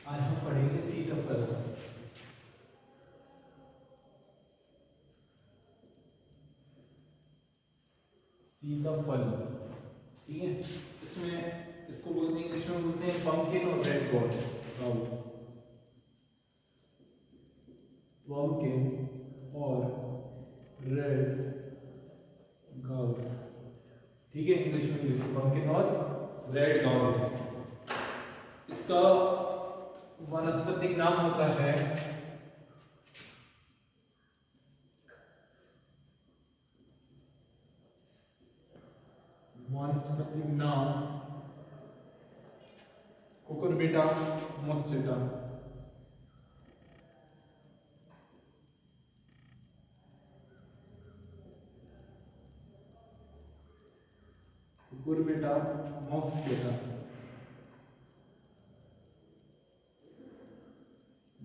आज हम पढ़ेंगे सीताफल। सीताफल, ठीक है। इसमें इसको बोलते हैं, इंग्लिश में बोलते हैं पंपकिन और रेड गॉड। पंपकिन और रेड गॉड, ठीक है। इंग्लिश में लिखो पंपकिन और रेड गॉड। इसका वानस्पतिक नाम होता है वानस्पतिक नाम कुकुरबिटा मोस्टेटा। कुकुरबिटा मोस्टेटा,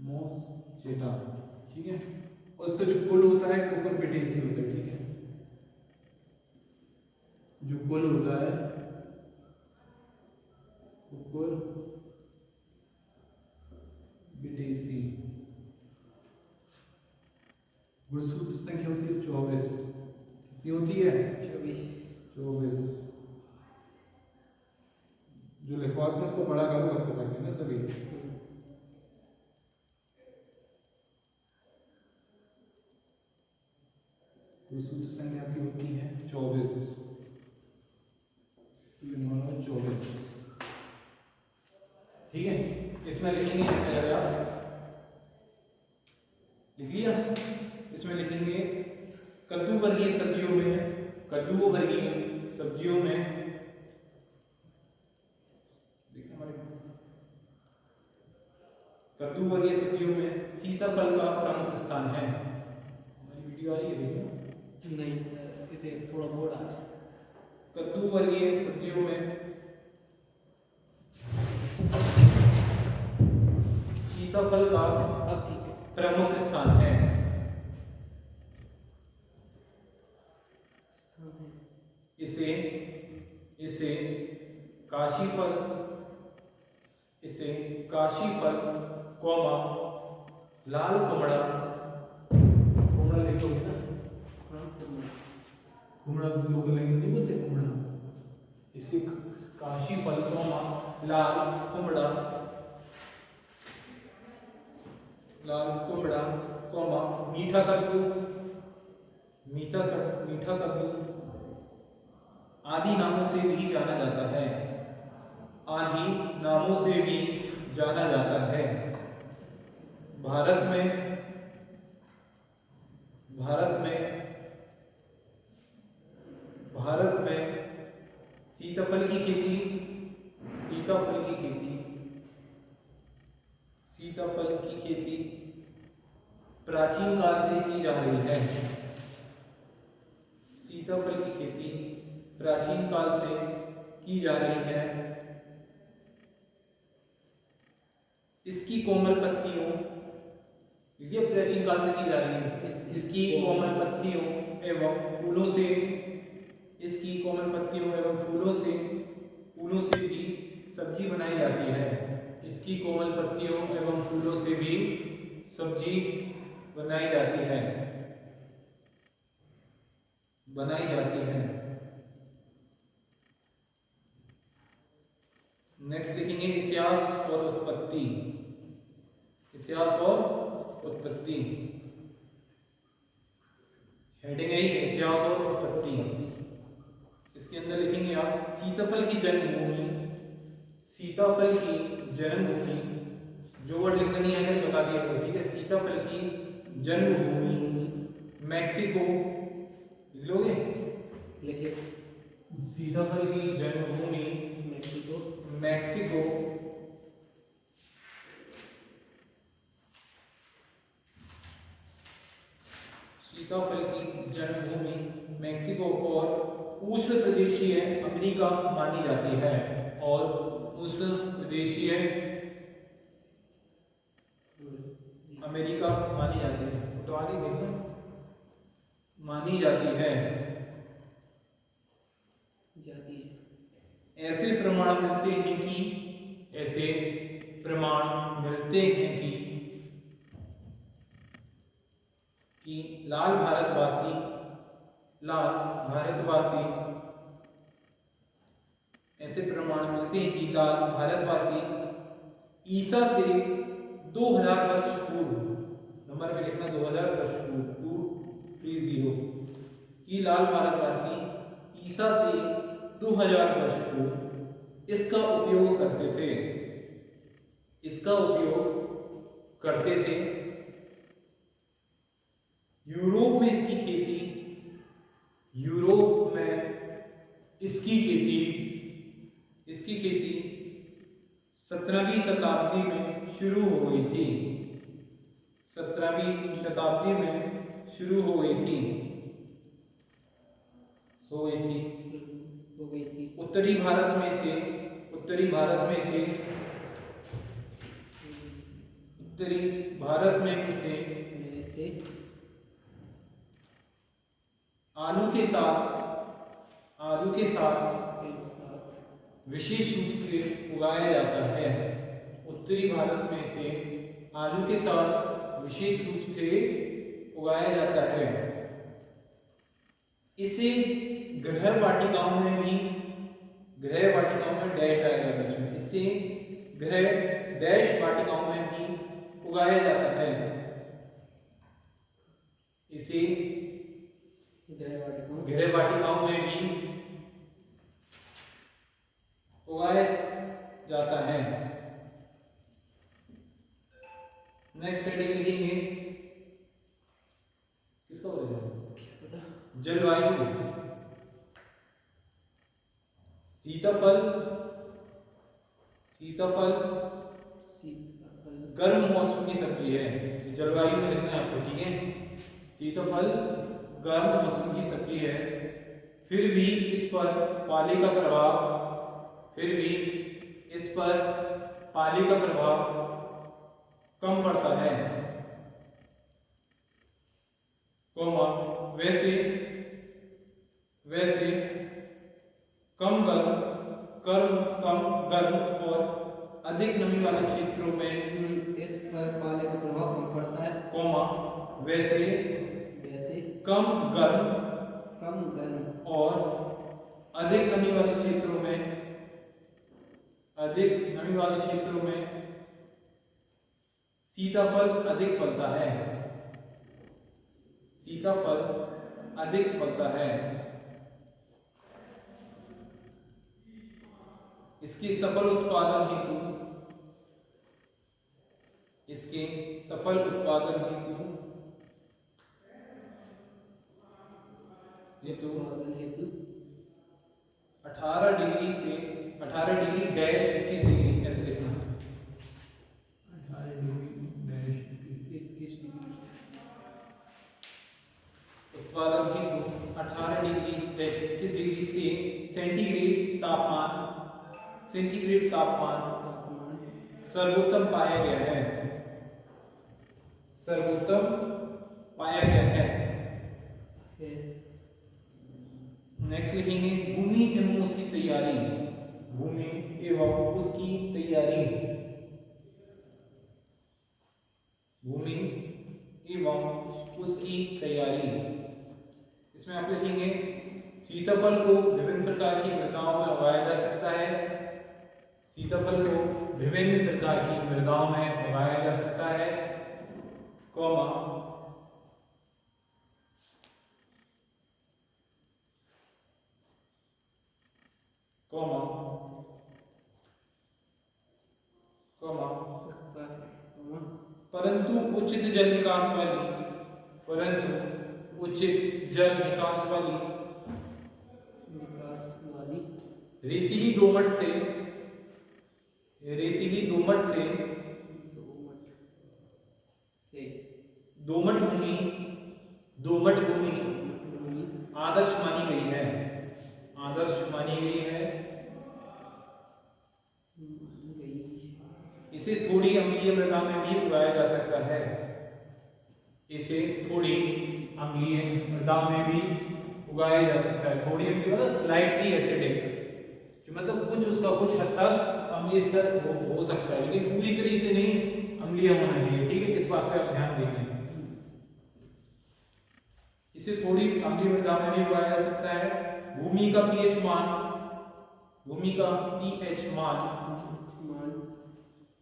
मोस्टेटा, ठीक है। और इसका जो कुल होता है कुकुरबिटेसी होता है, ठीक है। जो कुल होता है कुकुरबिटेसी। गुणसूत्र संख्या होती है 24। कितनी होती है? 24। जो लिखवाते हैं उसको बड़ा करो करके ना सभी। गुणसूत्र संख्या आपकी होती है 24। 24, ठीक है। इतना लिखेंगे, अगर आप लिख लिया। इसमें लिखेंगे कद्दू वर्गीय सब्जियों में, कद्दू वर्गीय सब्जियों में, कद्दू वर्गीय सब्जियों में सीताफल का प्रमुख स्थान है। हमारी वीडियो आ रही है? देखो नहीं सर, इतने थोड़ा बहुत आ रहा है। कद्दू वर्गीय सब्जियों में सीताफल का अब ठीक है। प्रमुख स्थान है। इसे इसे काशीफल, इसे काशीफल कौमा लाल कुमड़ा, कुमड़ा लिखोगे ना? कुमड़ा लोग नहीं बोलते कुमड़ा। इसे काशीफल कौमा लाल कुमड़ा, लाल कुमड़ा कौमा मीठा कद्दू, मीठा कद्दू आदि नामों से भी जाना जाता है। आदि नामों से भी जाना जाता है। भारत में सीताफल की खेती, सीताफल की खेती प्राचीन काल से की जा रही है। सीताफल की खेती प्राचीन काल से की जा रही है। इसकी कोमल पत्तियों, ये प्राचीन काल से की जा रही है। इसकी कोमल पत्तियों एवं फूलों से, इसकी कोमल पत्तियों एवं फूलों से भी सब्जी बनाई जाती है। इसकी कोमल पत्तियों एवं फूलों से भी सब्जी बनाई जाती है। नेक्स्ट लिखेंगे इतिहास और उत्पत्ति। हेडिंग है इतिहास और उत्पत्ति। इसके अंदर लिखेंगे आप सीताफल की जन्मभूमि, जो वर्ड लिखना नहीं आएगा बता दिया करो, ठीक है। सीताफल की जन्मभूमि मैक्सिको, लिख लोगे? लिखिए। सीताफल की जन्मभूमि मैक्सिको। सीताफल की जन्मभूमि मैक्सिको और उष्ण प्रदेशीय अमेरिका मानी जाती है। तो आगे देखो, मानी जाती है। ऐसे प्रमाण मिलते हैं कि मिलते हैं कि लाल भारतवासी ऐसे प्रमाण मिलते हैं कि लाल भारतवासी ईसा से 2000 वर्ष पूर्व, नंबर में लिखना 2000 वर्ष पूर्व 230, कि लाल भारतवासी ईसा से 2000 वर्ष पूर्व इसका उपयोग करते थे। यूरोप में इसकी खेती 17वीं शताब्दी में शुरू हो गई थी। 17वीं शताब्दी में शुरू हो गई थी। उत्तरी भारत में इसे आलू के साथ विशेष रूप से उगाया जाता है। उत्तरी भारत में इसे आलू के साथ विशेष रूप से उगाया जाता है। इसे गृह वाटिकाओं में डैश आएगा बीच में, इसे गृह वाटिकाओं में भी उगाया जाता है। इसे गृह वाटिकाओं में भी उगाया जाता है। नेक्स्ट हेडिंग लिखेंगे, किसका बोलेगा? जलवायु। सीताफल गर्म मौसम की सब्जी है। जलवायु में लिखना है आपको, ठीक है? सीताफल गर्म मौसम की सब्जी है। फिर भी इस पर पाले का प्रभाव कम पड़ता है, वैसे कम गर्म और अधिक नमी वाले क्षेत्रों में इस पर पाले का प्रभाव कम पड़ता है, वैसे कम गर्म और अधिक नमी वाले क्षेत्रों में सीताफल अधिक फलता है। इसके सफल उत्पादन हेतु हेतु 18 डिग्री डैश 21 डिग्री ऐसे लिखना। 18 डिग्री डैश 21 डिग्री उत्पादन हेतु 18 डिग्री डैश 21 डिग्री से सेंटीग्रेड तापमान सर्वोत्तम पाया गया है। नेक्स्ट लिखेंगे भूमि एवं उसकी तैयारी। इसमें आप लिखेंगे सीताफल को विभिन्न प्रकार की मृदाओं में उगाया जा सकता है। परंतु उचित जल निकास वाली रेतीली दोमट भूमि आदर्श मानी गई है। इसे थोड़ी अम्लीय मृदा में भी उगाया जा सकता है। थोड़ी अम्लीय मतलब स्लाइटली एसिडिक, मतलब कुछ हद तक अम्लीय स्तर हो सकता है, लेकिन पूरी तरह से नहीं। ये होना चाहिए, ठीक है, इस बात पे आप ध्यान देंगे। इसे थोड़ी अगली मृदा में भी उगाया जा सकता है। भूमि का पीएच मान, भूमि का पीएच मान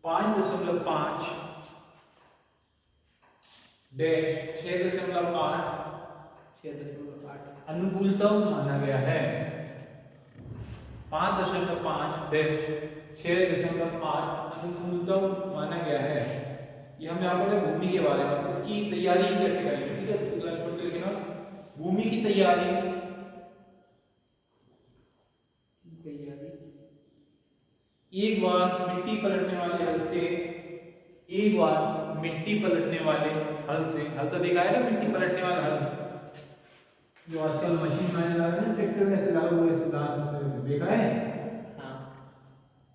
5.5 डैश 6.8 अनुकूलतम माना गया है। 5.5 डैश 6.8 अनुकूलतम माना गया है। ये हमने आपको बताया भूमि के बारे में। इसकी तैयारी कैसे करेंगे, ठीक है, छोड़ के लिखना। भूमि की तैयारी, एक बार मिट्टी पलटने वाले हल से, एक बार मिट्टी पलटने वाले हल से, हल तो देखा है ना, मिट्टी पलटने वाला हल जो आजकल मशीन में लगा है ना, ट्रैक्टर में ऐसे लगा हुआ है, ऐसे दांत से देखा है। हाँ।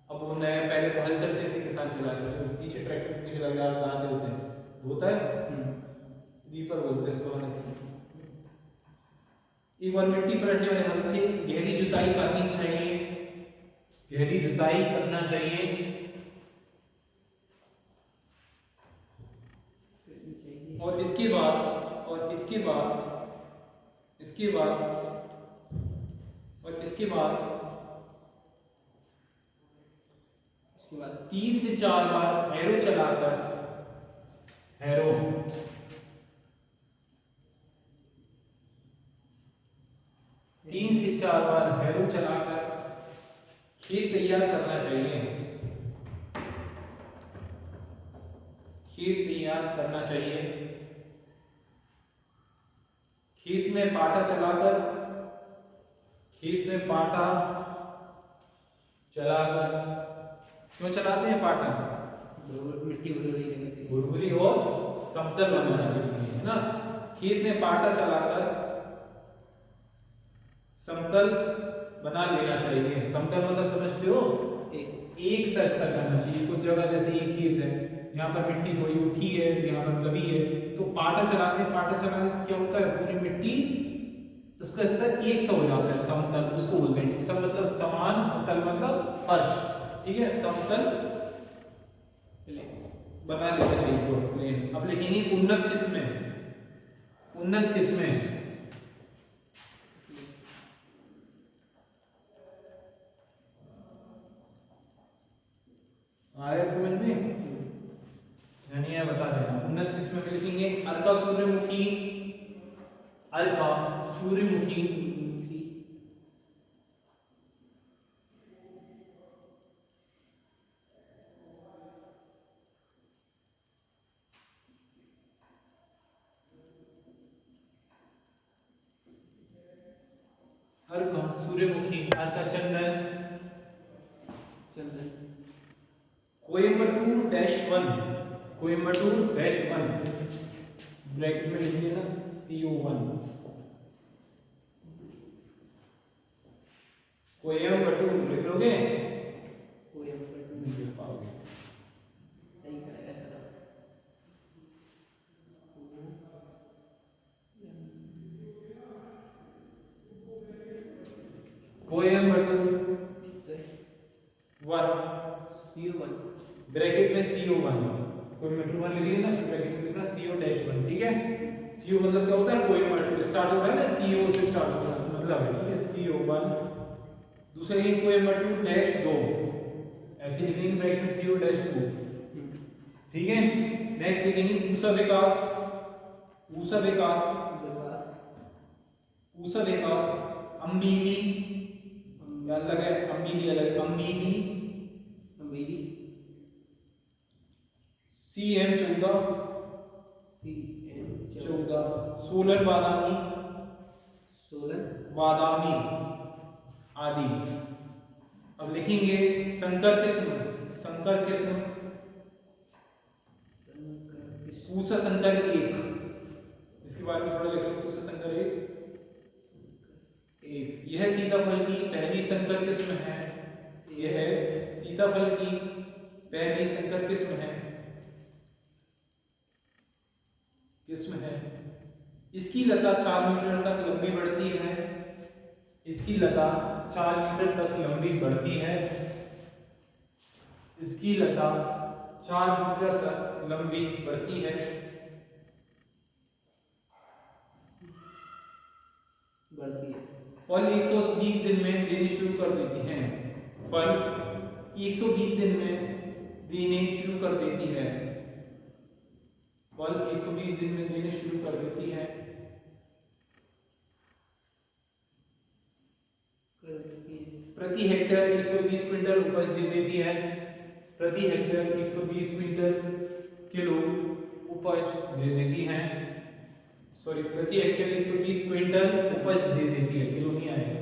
अब वो नए, पहले तो हल चलते थे, किसान चलाते थे, पीछे ट्रैक्टर के पीछे लगा दांत होते हैं, होता है, रीपर बोलते हैं इसको। एक बार मिट्टी पलटने वाले हल से गहरी जुताई करनी चाहिए, गहरी जुताई करना चाहिए। और इसके बाद 3 से 4 बार हैरो चलाकर, हैरो 3 से 4 बार हैरो चलाकर खेत तैयार करना चाहिए, खेत तैयार करना चाहिए। खेत में पाटा चलाकर, खेत में पाटा चलाकर, क्यों चलाते हैं पाटा? मिट्टी भुरभुरी और समतल बनाने के लिए, है ना। खेत में पाटा चलाकर समतल बना लेना चाहिए। समतल मतलब समझते हो, एक सा स्तर करना चाहिए। कुछ जगह जैसे ये खेत है, यहाँ पर मिट्टी थोड़ी उठी है, यहाँ पर दबी है, तो पाटा चलाते हैं। पाटा चलाने से क्या होता है, पूरी मिट्टी, उसका स्तर एक सा हो जाता है, समतल उसको बोलते हैं। सम मतलब समान, तल मतलब फर्श, ठीक है, समतल बना लेना चाहिए प्लेन। अब लिखेंगे उन्नत किस्में, उन्नत किस्में। आया समझ में? यानी है, बता देना। उन्नत किस्में में लिखेंगे अर्का सूर्यमुखी, अर्का सूर्यमुखी, अर्का सूर्यमुखी, अर्का चंदन, कोयम्बटूर -1, कोयम्बटूर -1 ब्रैकेट में लिख लेना CO1, कोयम्बटूर लिख लोगे, लिख पाओगे। सही करेगा सर। कोयम्बटूर 1 CO1 ब्रैकेट में CO1, कोयम्बटूर 1 लिखिए ना, ब्रैकेट में लिखना CO-1, ठीक है। CO मतलब क्या होता है, कोयम्बटूर स्टार्ट हो रहा है ना, CO से स्टार्ट हो रहा है, मतलब है, ठीक है, CO1। दूसरा लिखेंगे कोयम्बटूर -2, ऐसे लिखेंगे ब्रैकेट में CO-2, ठीक है। नेक्स्ट लिखेंगे पूसा विकास, पूसा विकास, पूसा विकास अम्बीली, अलग है, अम्बीली अलग है, अम्बीली CM14, सोलन बादामी, बादामी आदि। अब लिखेंगे संकर किस्म, संकर किस्म पूसा संकर 1, इसके बारे में थोड़ा लिख लो। पूसा संकर 1, यह सीताफल की पहली संकर किस्म है, यह सीताफल की पहली संकर किस्म है, इसकी लता 4 मीटर तक लंबी बढ़ती है, इसकी लता 4 मीटर तक लंबी बढ़ती है, इसकी लता 4 मीटर तक लंबी बढ़ती है। बढ़ती है। फल 120 दिन में देने शुरू कर देती हैं। फल 120 दिन में देने शुरू कर देती है। फल 120 दिन में देने शुरू कर देती है। प्रति हेक्टेयर 120 क्विंटल उपज दे देती है। प्रति हेक्टेयर 120 क्विंटल किलो उपज दे देती है। सॉरी, प्रति हेक्टेयर 120 क्विंटल उपज दे देती है, किलो नहीं आएगा।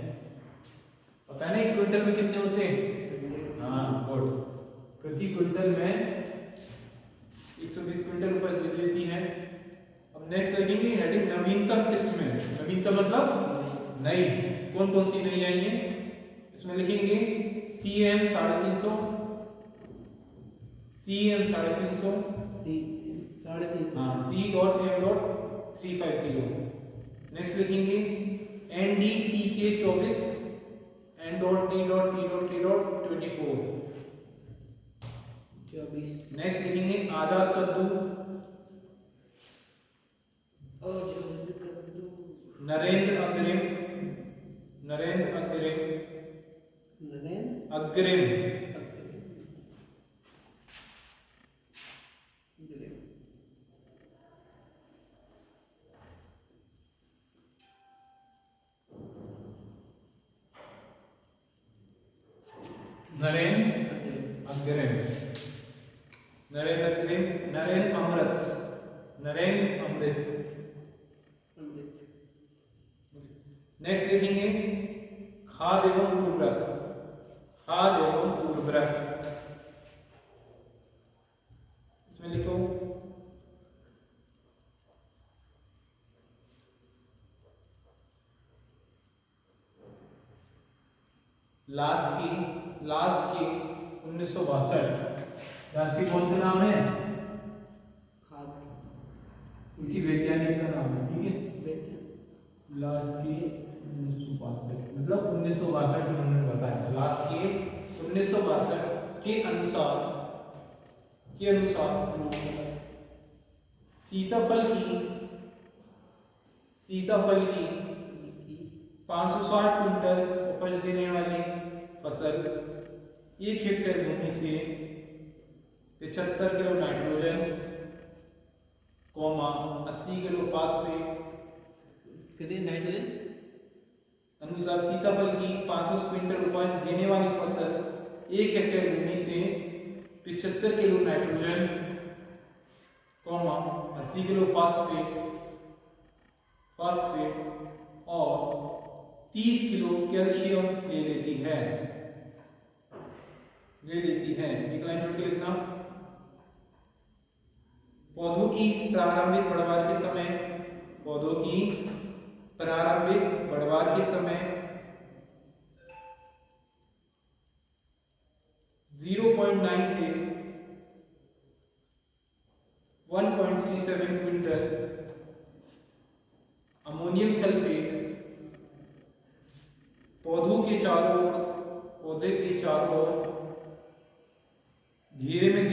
पता नहीं क्विंटल में कितने होते हैं? हाँ, गुड। प्रति क्विंटल में 120 क्विंटल उपज दे देती है। अब नेक्स्ट लिखेंगे हेडिंग नवीनतम किस्में। नवीनतम मतलब नई। कौन कौन सी नई आई है इसमें लिखेंगे? CM 350, CM 350, हाँ, C.M.350। नेक्स्ट लिखेंगे NDPK 24, N.D.P.K.24। नेक्स्ट लिखेंगे आजाद कद्दू, नरेंद्र अग्रिम, नरेंद्र अग्रिम, अग्रिम। नरेंद्र अग्रिम, नरेंद्र अग्रिम, नरेंद्र अमृत, नरेंद्र अमृत। नेक्स्ट लिखेंगे खाद एवं उर्वरक, खाद एवं उर्वरक। इसमें लिखो लास्की 1962। लास्की कौन सा नाम है? इसी वैज्ञानिक का नाम है, ठीक है। लास्की 1962 मतलब 1962 उन्होंने बताया। लास्की 1962 के अनुसार सीताफल की 560 क्विंटल उपज देने वाली फसल 1 हेक्टेयर भूमि से 75 किलो नाइट्रोजन, 80 किलो फास्फेट अनुसार सीताफल की 500 क्विंटल उपज देने वाली फसल 1 हेक्टेयर भूमि से 75 किलो नाइट्रोजन, 80 किलो फास्फेट और 30 किलो कैल्शियम ले लेती है। एक लाइन जोड़ के लिखना। पौधों की प्रारंभिक बढ़वार के समय 0.9 से 1.37 क्विंटल अमोनियम सल्फेट पौधे के चारों ओर घेरे में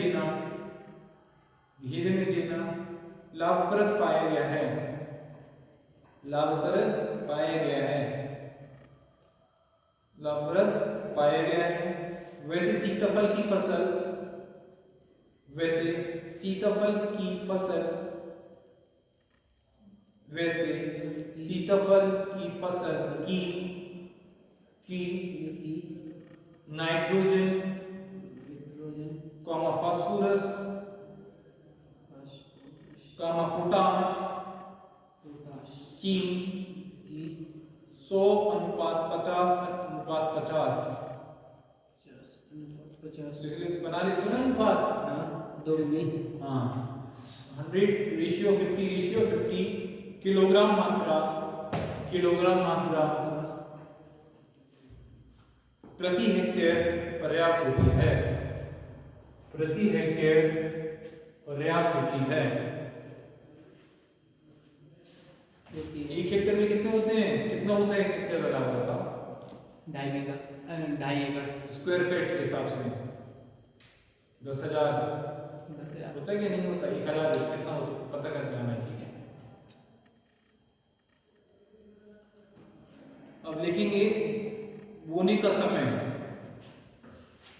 देना लाभप्रद पाया गया है। वैसे सीताफल की फसल की नाइट्रोजन, फास्फोरस, पोटाश की 100:50 बना लेते हो ना अनुपात। 100:50 किलोग्राम मात्रा प्रति हेक्टेयर पर्याप्त होती है। एक हेक्टेयर में कितने होते हैं? कितना होता है एक हेक्टेयर बराबर बताओ? 2.5 एकड़ स्क्वायर फीट के हिसाब से 10,000 10,000 होता है कि नहीं होता? 1,000 कितना हो तो पता करके आना है, ठीक है। अब लिखेंगे बोने का समय,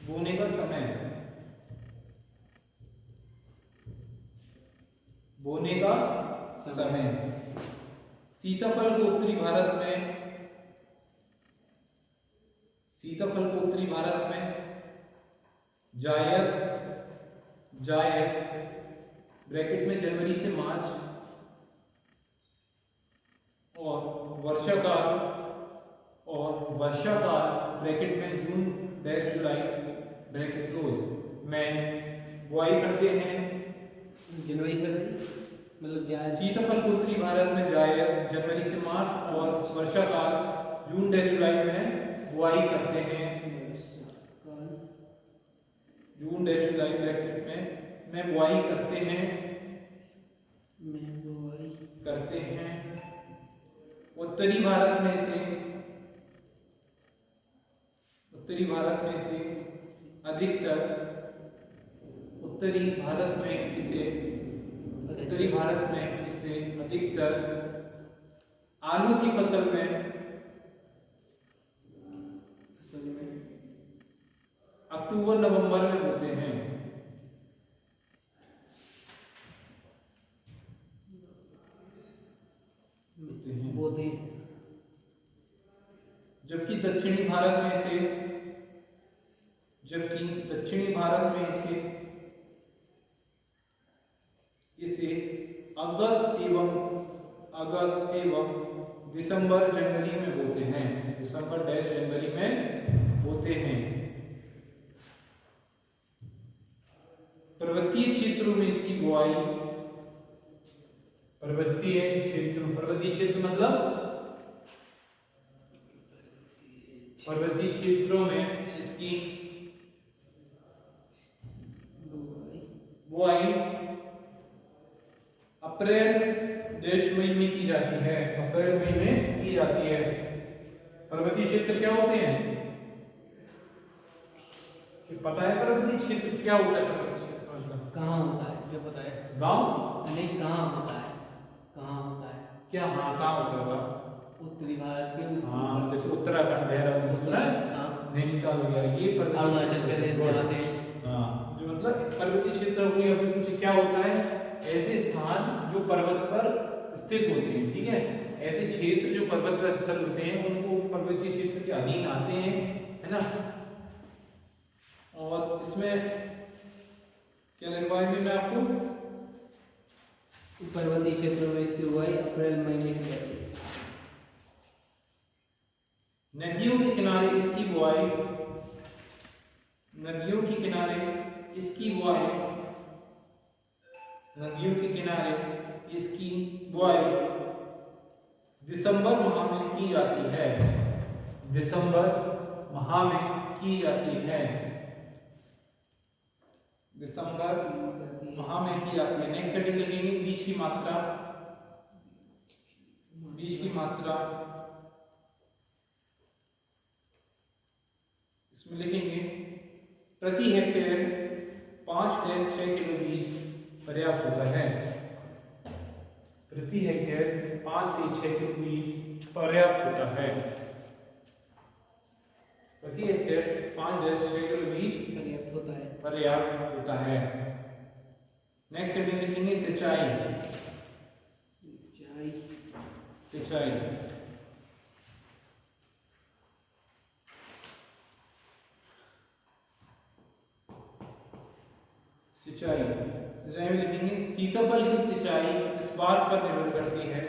बोने का समय, बोने का समय। सीताफल को उत्तरी भारत में, सीताफल को उत्तरी भारत में जायद, जायद ब्रैकेट में जनवरी से मार्च, और वर्षा काल, और वर्षा काल ब्रैकेट में जून डैश जुलाई ब्रैकेट क्लोज में बुआई करते हैं। जनवरी फरवरी मतलब जायद। सीताफल को उत्तरी भारत में जायद जनवरी से मार्च, और वर्षा काल जून डैश जुलाई में बुआई करते हैं। जून डैश जुलाई ब्रैकेट में बुआई करते हैं, करते हैं। उत्तरी भारत में से, उत्तरी भारत में से अधिकतर, उत्तरी भारत में इसे, उत्तरी भारत में इसे अधिकतर आलू की फसल में अक्टूबर नवंबर में बोते हैं। बोते हैं। जबकि दक्षिणी भारत में से, जबकि दक्षिणी भारत में इसे, इसे अगस्त एवं, अगस्त एवं दिसंबर जनवरी में बोते हैं, दिसंबर डैश जनवरी में बोते हैं। पर्वतीय क्षेत्रों में इसकी बुआई, पर्वतीय क्षेत्र, पर्वतीय क्षेत्र मतलब पर्वतीय क्षेत्रों में इसकी बुआई अप्रैल डैश मई में की जाती है, अप्रैल मई में की जाती है। पर्वतीय क्षेत्र क्या होते हैं? कि पता है पर्वतीय क्षेत्र क्या होता है? पर्वतीय क्षेत्र कहाँ होता है जो पता है? गांव नहीं, कहाँ होता है? कहाँ होता है? क्या? हाँ, कहाँ होता होगा? उत्तरी भारत के। हाँ, जैसे उत्तराखंड, देहरादून, नैनीताल वगैरह, ये अरुणाचल प्रदेश जाते हैं। हाँ, जो मतलब पर्वतीय क्षेत्र हो गया, कुछ क्या होता है? ऐसे स्थान जो पर्वत पर स्थित होते हैं, ठीक है। ऐसे क्षेत्र जो पर्वत पर स्थित होते हैं उनको पर्वतीय क्षेत्र के अधीन आते हैं, है ना। और इसमें क्या लिखवाया मैं आपको? पर्वतीय क्षेत्रों में इसकी बुआई अप्रैल मई में की जाती है। नदियों के किनारे इसकी बुआई, नदियों के किनारे इसकी बुआई, नदियों के किनारे इसकी बुआई दिसंबर माह में की जाती है, दिसंबर माह में की जाती है, दिसंबर माह में की जाती है। नेक्स्ट हेडिंग लिखेंगे बीज की मात्रा, बीज की मात्रा इसमें लिखेंगे प्रति हेक्टेयर 5-6 किलो बीज पर्याप्त होता है। प्रति हेक्टेयर 5 से 6 किलो बीज पर्याप्त होता है। प्रति हेक्टेयर 5-6 किलो बीज पर्याप्त होता है, पर्याप्त होता है। नेक्स्ट हेडिंग लिखेंगे सिंचाई, सिंचाई, सिंचाई। सिंचाई, सिंचाई में लिखेंगे सीताफल की सिंचाई इस बात पर निर्भर करती है,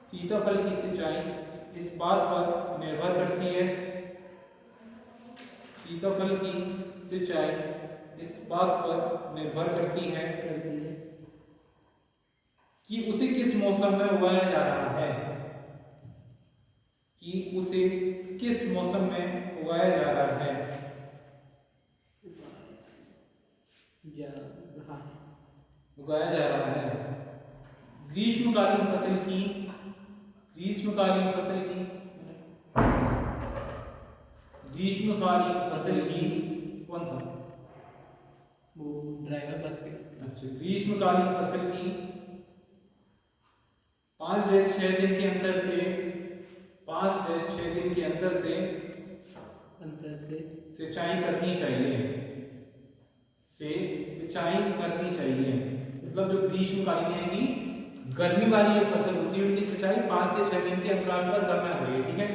सीताफल की सिंचाई इस बात पर निर्भर करती है, सीताफल की सिंचाई इस बात पर निर्भर करती है कि उसे किस मौसम में उगाया जा रहा है, कि उसे किस मौसम में उगाया जा रहा है, उगाया जा रहा है। ग्रीष्मकालीन फसल की, ग्रीष्मकालीन फसल की, ग्रीष्मकालीन फसल की कौन था? वो ड्राइवर बस के। अच्छा, ग्रीष्मकालीन फसल की 5-6 दिन के अंतर से 5-6 दिन के अंतर से सिंचाई करनी चाहिए। सिंचाई करनी चाहिए, मतलब जो ग्रीष्मकालीन है कि गर्मी वाली जो फसल होती है उनकी सिंचाई 5 से 6 दिन के अंतराल पर करना चाहिए। ठीक है।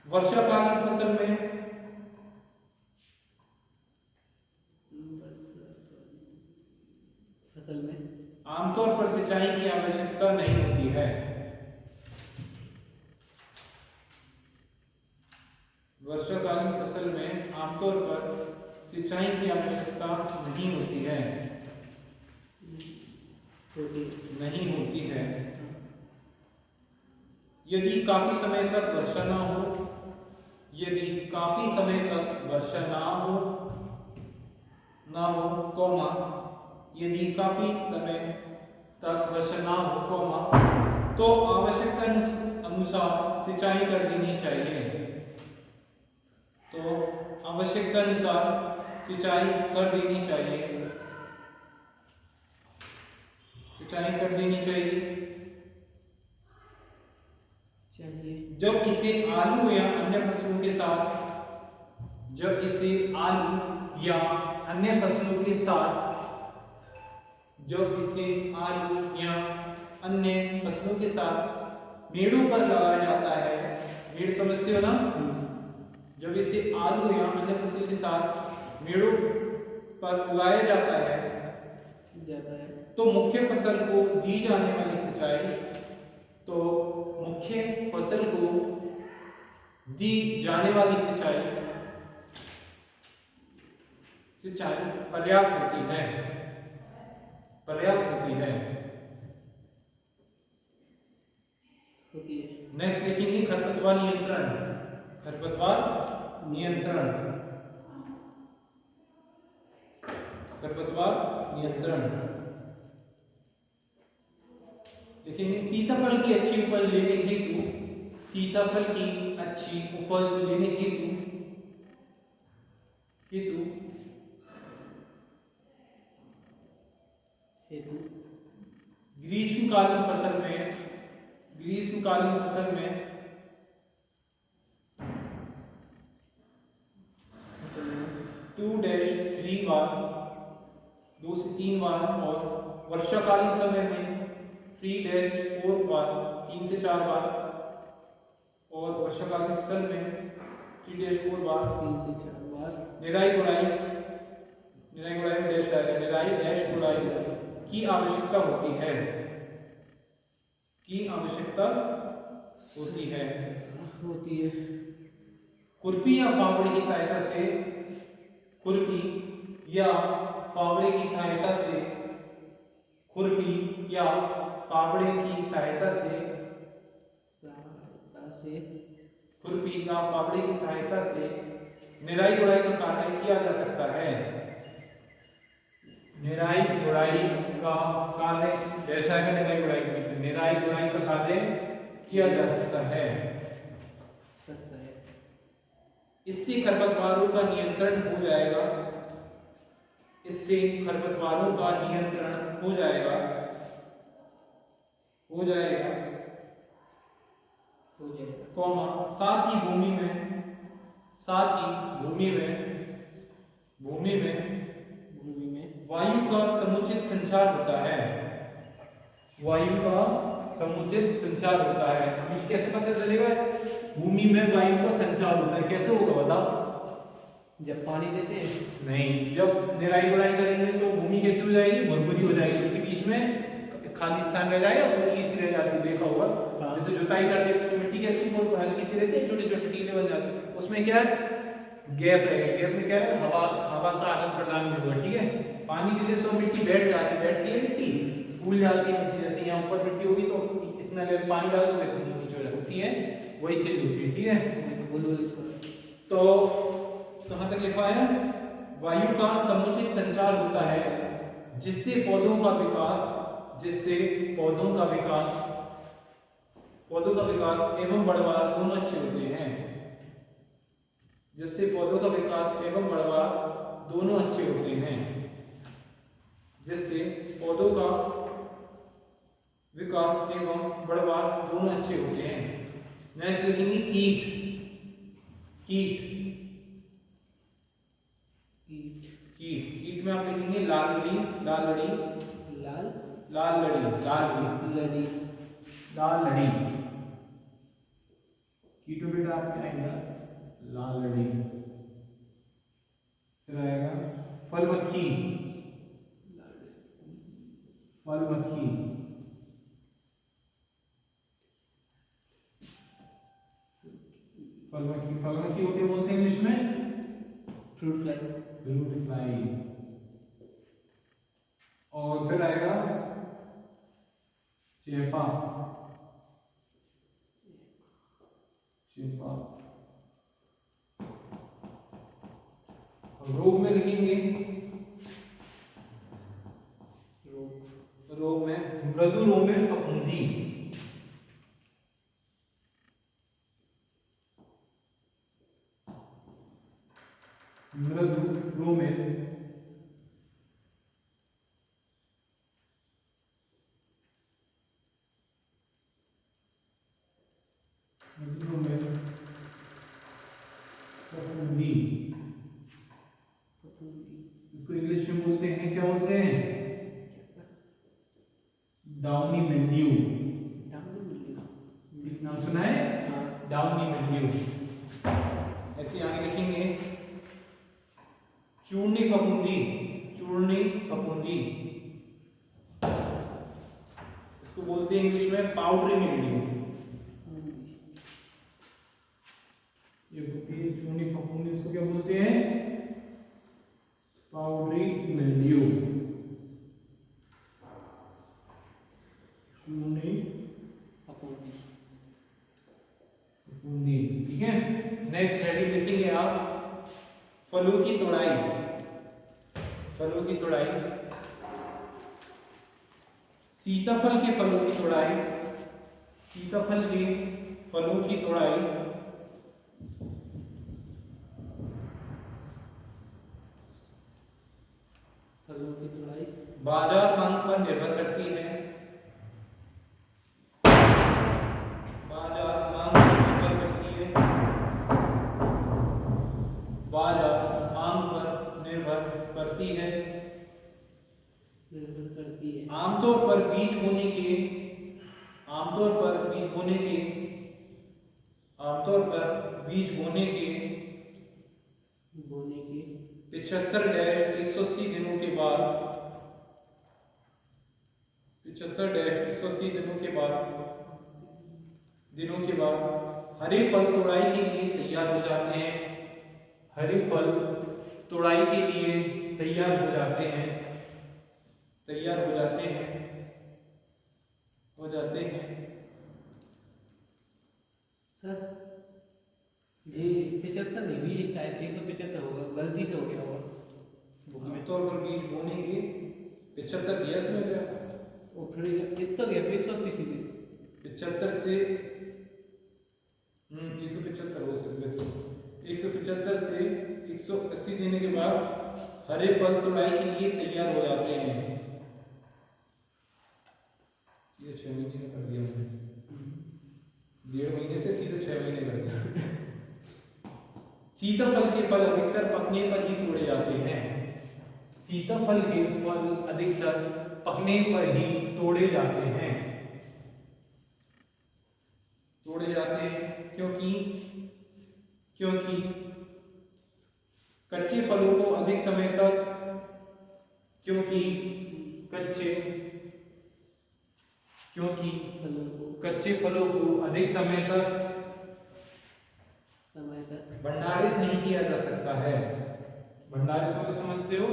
वर्षाकालीन फसल में आमतौर पर सिंचाई की आवश्यकता नहीं होती है। वर्षाकालीन फसल में आमतौर पर सिंचाई की आवश्यकता नहीं होती है। नहीं होती है। यदि काफी समय तक वर्षा ना हो, यदि काफी समय तक वर्षा ना हो कौमा, यदि काफी समय तक वर्षा ना हो कौमा, तो आवश्यकता अनुसार सिंचाई कर देनी चाहिए। तो आवश्यकता अनुसार सिंचाई कर देनी चाहिए। सिंचाई कर देनी चाहिए। जब इसे आलू या अन्य फसलों के साथ जब इसे आलू या अन्य फसलों के साथ जब इसे आलू या अन्य फसलों के साथ मेड़ों पर लगाया जाता है। मेड़ समझते हो ना? जब इसे आलू या अन्य फसल के साथ मेड़ों पर उगाया जाता है तो मुख्य फसल को दी जाने वाली सिंचाई तो मुख्य फसल को दी जाने वाली सिंचाई पर्याप्त होती है। पर्याप्त होती है। नेक्स्ट लिखेंगे खरपतवार नियंत्रण। खरपतवार नियंत्रण। खरपतवार नियंत्रण लिखेंगे सीताफल की अच्छी उपज लेने हेतु सीताफल की अच्छी उपज लेने हेतु ग्रीष्मकालीन फसल में 2-3 बार 2 से 3 बार और वर्षाकालीन समय में 3-4 बार 3 से 4 बार और वर्षाकालीन फसल में 3-4 बार 3 से 4 बार निराई गुड़ाई में डैश आएगा। निराई डैश गुड़ाई की आवश्यकता होती है। की आवश्यकता होती है। खुरपी या फावड़े की सहायता से खुरपी या फावड़े की सहायता से खुरपी या फावड़े की सहायता से खुरपी या फावड़े की सहायता से निराई गुड़ाई का कार्य किया जा सकता है। निराई गुड़ाई का कार्य जैसा है निराई गुड़ाई में निराई गुड़ाई का कार्य किया जा सकता है। इससे खरपतवारों का नियंत्रण हो जाएगा। इससे खरपतवारों का नियंत्रण हो जाएगा। कौमा साथ ही भूमि में वायु का समुचित संचार होता है। वायु का समुचित संचार होता है। अभी कैसे पता चलेगा? भूमि में वायु का संचार होता है। कैसे होगा बताओ? जब पानी देते हैं नहीं, जब निराई गुड़ाई करेंगे तो भूमि कैसी हो जाएगी? भुरभुरी हो जाएगी। उसके बीच में खाली स्थान रह जाएगा, पतली सी रह जाती है। देखा होगा जैसे जुताई करते हैं तो मिट्टी कैसी बहुत हल्की सी रहती है, छोटे छोटे टीले बन जाते हैं। उसमें क्या है? गैप रहेगा। गैप में क्या है? हवा का आदान प्रदान भी होगा। ठीक है। पानी देते तो मिट्टी बैठती है मिट्टी फूल जाती है मिट्टी। जैसे यहाँ ऊपर मिट्टी होगी तो इतना लेवल पानी डालो तो इतनी नीचे होती है, वही चीज होती है। ठीक है। तो कहाँ तक लिखा है? वायु का समुचित संचार होता है जिससे पौधों का विकास एवं बढ़वार दोनों अच्छे होते हैं। जिससे पौधों का विकास एवं बढ़वार दोनों अच्छे होते हैं, जिससे पौधों का विकास एवं बढ़वार दोनों अच्छे होते हैं। नेक्स्ट लिखेंगे कीट। कीट कीट कीट कीट में आप लिखेंगे लाल लड़ी, लाल लड़ी, लाल लाल लड़ी, लाल लड़ी, लड़ी लाल लड़ी। कीटो बेटा आपके आएगा लाल लड़ी। फिर आएगा फल मक्खी, फल मक्खी, फल मक्खी, फल मक्खी को क्या बोलते हैं इंग्लिश में? Fruit fly fruit fly. और फिर आएगा चेपा, चेपा। रोग में लिखेंगे, रोग में मृदु रोग में फफूंदी, मृदु रोग में फफूंदी। इसको इंग्लिश में बोलते हैं, क्या बोलते हैं? Downy mildew. नाम सुना है? Downy mildew. ऐसे आगे लिखेंगे चूर्णी फफूंदी, चूर्णी फफूंदी। इसको बोलते हैं इंग्लिश में पाउडरी मिल्ड्यू। ये होती है चूर्णी फफूंदी, इसको क्या बोलते हैं? पाउडरी मिल्ड्यू, चूर्णी फफूंदी। ठीक है। नेक्स्ट हेडिंग लिखेंगे आप फलों की तोड़ाई, फलों की तोड़ाई। सीताफल के फलों की तोड़ाई, सीताफल के फलों की तोड़ाई फलों की तोड़ाई बाजार मांग पर निर्भर करती है, बाजार मांग पर निर्भर करती है, बाजार मांग पर निर्भर करती है। निर्भर करती है। आमतौर पर बीज बोने के, आमतौर पर बीज बोने के, आमतौर पर बीज बोने के 75-180 दिनों के बाद, 75-180 दिनों के बाद हरे फल तोड़ाई के लिए तैयार हो जाते हैं, हरे फल तोड़ाई के लिए तैयार हो जाते हैं, तैयार हो जाते हैं, हो जाते हैं। सर ये 75 नहीं, बीज शायद 175 होगा, गलती से हो गया होगा बुक में। आमतौर पर बीज बोने के 75 दिया इसमें गया, और फिर कितना गया? 180 सीधे 75 से 175 हो सकते हैं। 175 से 180 देने के बाद हरे फल तोड़ाई के लिए तैयार हो जाते हैं। ये 6 महीने का कर दिया हमने, 1.5 महीने से सीधे 6 महीने कर दिया। सीताफल के फल अधिकतर पकने पर ही तोड़े जाते हैं, सीताफल के फल अधिकतर पकने पर ही तोड़े जाते हैं, तोड़े जाते हैं। क्योंकि क्योंकि कच्चे फलों को अधिक समय तक, क्योंकि कच्चे फलों को अधिक समय तक भंडारित नहीं किया जा सकता है। भंडारित को समझते हो?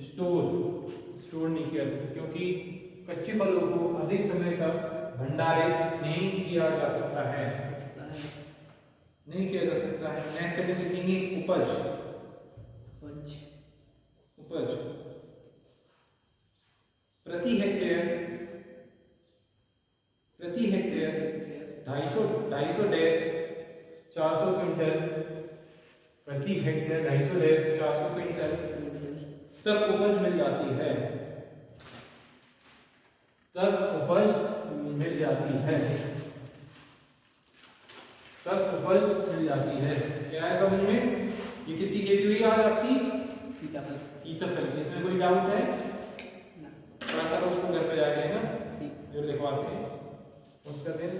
स्टोर नहीं किया जा सकता, क्योंकि कच्चे फलों को अधिक समय तक भंडारित नहीं किया जा सकता है, नहीं किया जा सकता है। नेक्स्ट हेडिंग लिखेंगे उपज, उपज। प्रति हेक्टेयर 250 400 क्विंटल प्रति हेक्टेयर 250 से 400 क्विंटल तक उपज मिल जाती है, तक उपज मिल जाती है, तक उपज मिल जाती है। क्या है समझ में? ये किसी खेती हुई आज आपकी सीताफल। सीताफल की, इसमें कोई डाउट है? ना। पढ़ा करो उसको घर पे जाके ना, ठीक। जो लिखवाते हैं उसका दिन